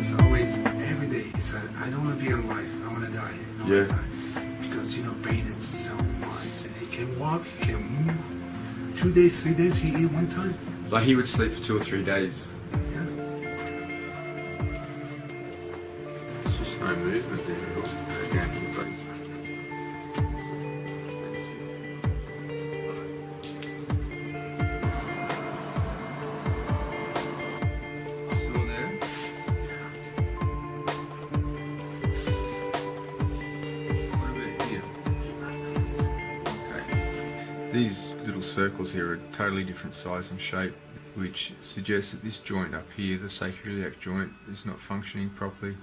it's always every day. He said, I don't want to be alive. I want to die. I want to die. Because, you know, pain is so much. And he can walk, he can move. 2 days, 3 days, he eat one time. Like he would sleep for 2 or 3 days. Yeah. It's just no movement there at all. Again, but still there? What about here? Okay. These little circles here are totally different size and shape, which suggests that this joint up here, the sacroiliac joint, is not functioning properly.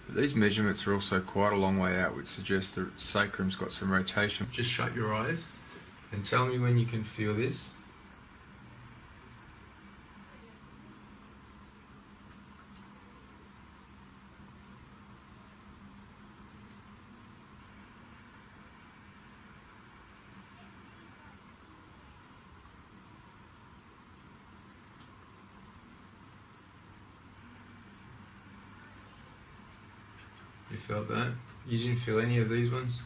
But these measurements are also quite a long way out, which suggests the sacrum's got some rotation. Just shut your eyes and tell me when you can feel this. You felt that? You didn't feel any of these ones?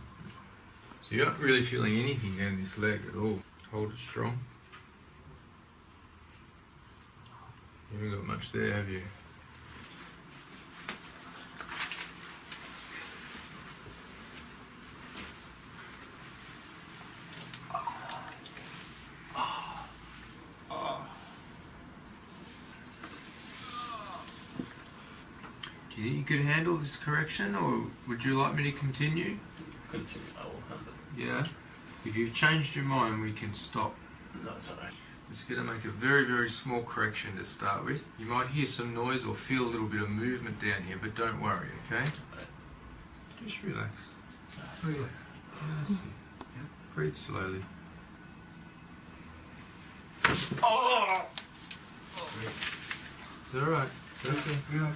So you're not really feeling anything down this leg at all. Hold it strong. You haven't got much there, have you? Do you think you could handle this correction, or would you like me to continue? Continue, I will handle it. Yeah. If you've changed your mind, we can stop. No, it's alright. Just going to make a very, very small correction to start with. You might hear some noise or feel a little bit of movement down here, but don't worry, okay? Right. Just relax. Slowly. Yes. Breathe slowly. Oh! It's alright. It's okay. Yeah.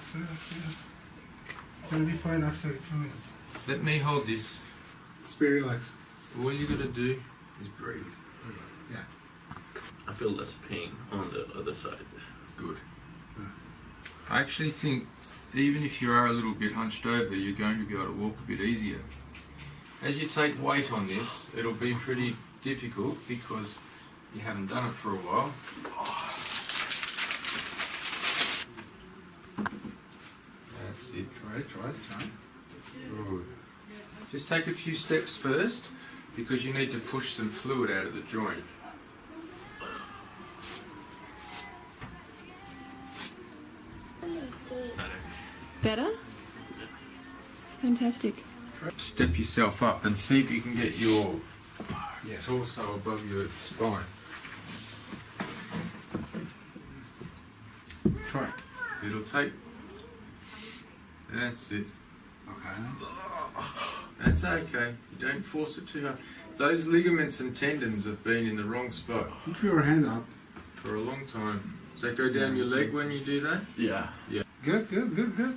Gonna be fine after a few minutes. Let me hold this. Just be relaxed. All you got to do is breathe. Yeah. I feel less pain on the other side. Good. I actually think even if you are a little bit hunched over, you're going to be able to walk a bit easier. As you take weight on this, it'll be pretty difficult because you haven't done it for a while. That's it. Try it. Good. Just take a few steps first because you need to push some fluid out of the joint. Better? Fantastic. Step yourself up and see if you can get your Yes. torso above your spine. Try. It'll take. That's it. Okay. That's okay. You don't force it too hard. Those ligaments and tendons have been in the wrong spot Put your hand up. for a long time. Does that go down your leg when you do that? Yeah. Good. Yeah.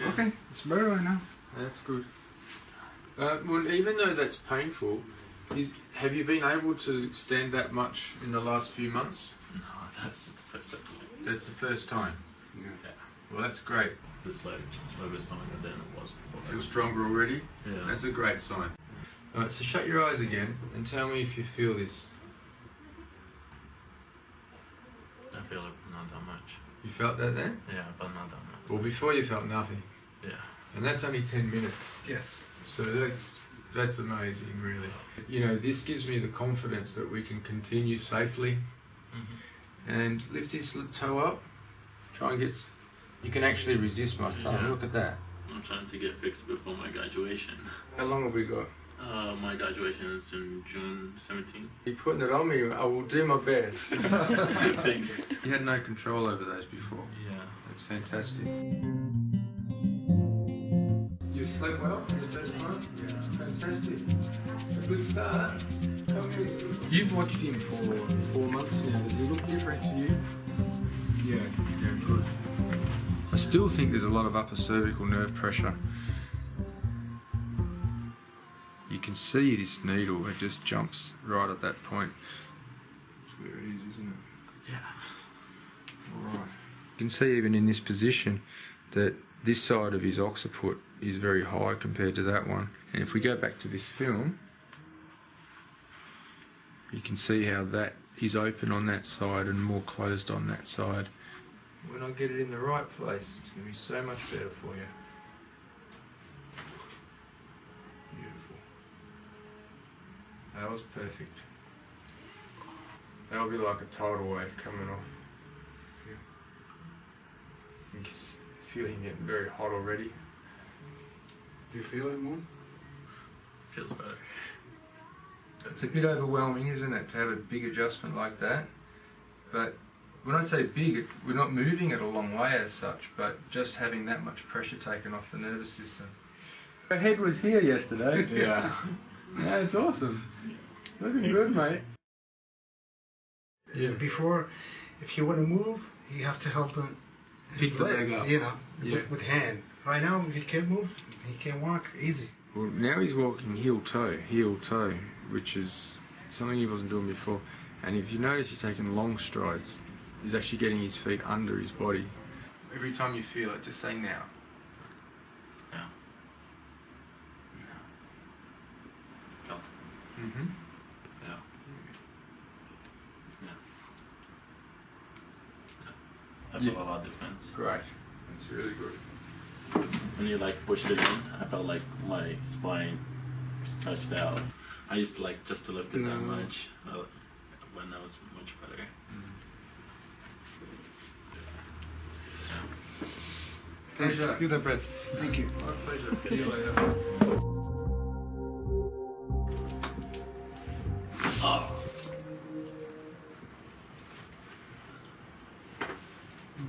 Okay, it's better right now. That's good. Well, even though that's painful, have you been able to stand that much in the last few months? No, that's the first time. That's the first time. Yeah. Well, that's great. This leg was stronger than it was before. Feel stronger already? Yeah. That's a great sign. Alright, so shut your eyes again and tell me if you feel this. I feel it not that much. You felt that then? Yeah, but not that much. Well, before you felt nothing. Yeah. And that's only 10 minutes. Yes. So that's amazing, really. You know, this gives me the confidence that we can continue safely. And lift this toe up. Try and get. You can actually resist my thumb. Yeah. Look at that. I'm trying to get fixed before my graduation. How long have we got? My graduation is in June 17th. You're putting it on me. I will do my best. Thank you. You had no control over those before. Yeah. That's fantastic. You slept well in the first time? Yeah. Fantastic. A good start. You've watched him for 4 months now. Does he look different to you? Yeah, good. I still think there's a lot of upper cervical nerve pressure. You can see this needle, it just jumps right at that point. That's where it is, isn't it? Yeah. Alright. You can see even in this position, that this side of his occiput is very high compared to that one. And if we go back to this film, you can see how that is open on that side and more closed on that side. When I get it in the right place, it's going to be so much better for you. Beautiful. That was perfect. That'll be like a tidal wave coming off. I'm just feeling it very hot already. Do you feel it more? Feels better. It's a bit overwhelming, isn't it, to have a big adjustment like that? But when I say big, we're not moving it a long way as such, but just having that much pressure taken off the nervous system. Her head was here yesterday. Yeah. Yeah, it's awesome. Looking good, mate. Yeah. Before, if you want to move, you have to help him. Pick the leg up. You know, Yeah. with hand. Right now, he can't move. He can't walk easy. Well, now he's walking heel toe, which is something he wasn't doing before. And if you notice, he's taking long strides. He's actually getting his feet under his body. Every time you feel it, just say now. Yeah. No. Mm-hmm. Yeah. Yeah. I feel a lot difference. Great. That's really good. When you like pushed it in, I felt like my spine stretched out. I used to like just to lift it that much, but now it's much better. Pleasure. You're the best. Thank you. My pleasure. See you later.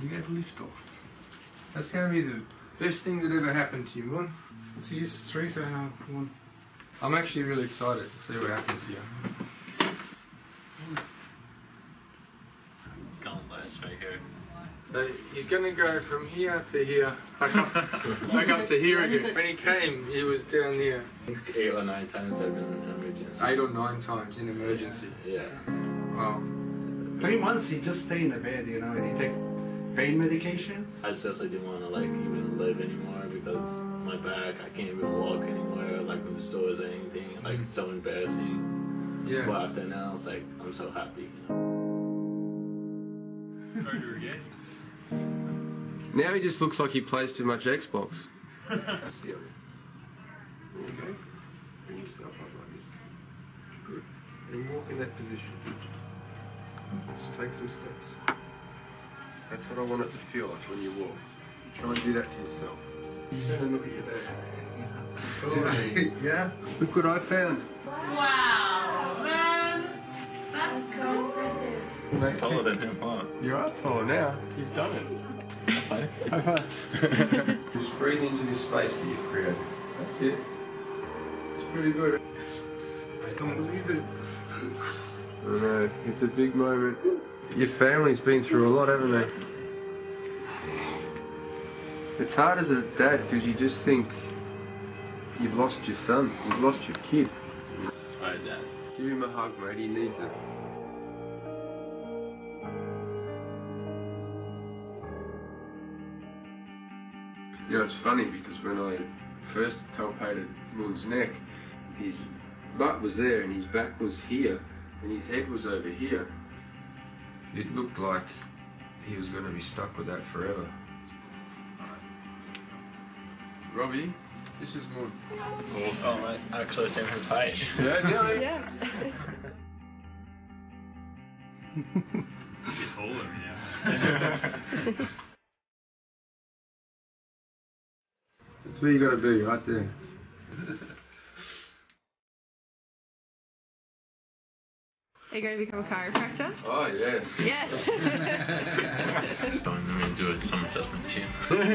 You gave a lift off. That's going to be the best thing that ever happened to you, man. So he's straight right now. One. I'm actually really excited to see what happens here. It's gonna last right here. So he's going to go from here to here, back up to here again. When he came, he was down here. 8 or 9 times I've been in emergency. 8 or 9 times in emergency. Yeah. Wow. 3 months he just stay in the bed, you know, and he take pain medication. I just didn't want to like even live anymore because my back, I can't even walk anywhere, like in the stores or anything. Like it's so embarrassing. Yeah. But after now, it's like I'm so happy. Starter again. Now he just looks like he plays too much Xbox. There you go. Bring yourself up like this. Good. And walk in that position. Just take some steps. That's what I want it to feel like when you walk. Try and do that to yourself. Turn and look at your dad. Yeah. Look what I found. Wow, man. That's so impressive. Mate, Taller than him, huh? You are taller now. You've done it. High High five. Just breathe into this space that you've created. That's it. It's pretty good. I don't believe it. I know, it's a big moment. Your family's been through a lot, haven't they? It's hard as a dad because you just think you've lost your son, you've lost your kid. Alright, Dad. Give him a hug, mate, he needs it. You know, it's funny because when I first palpated Moon's neck, his butt was there and his back was here and his head was over here. It looked like he was going to be stuck with that forever. Robbie, this is Moon. Oh, I'm actually same his height. Yeah, nearly. Yeah. He's older, yeah. That's where you got to be, right there. Are you going to become a chiropractor? Oh, yes. Yes. I'm going to do some adjustment too. They're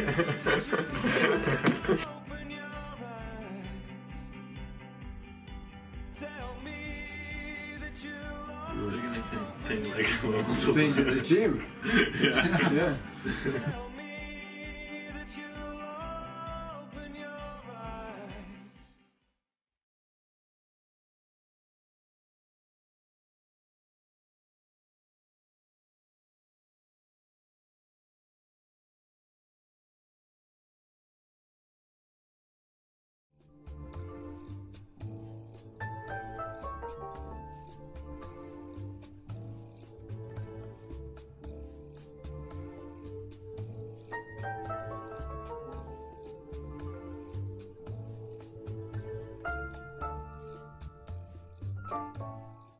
going to think like we're almost Think at the gym. Yeah. Yeah.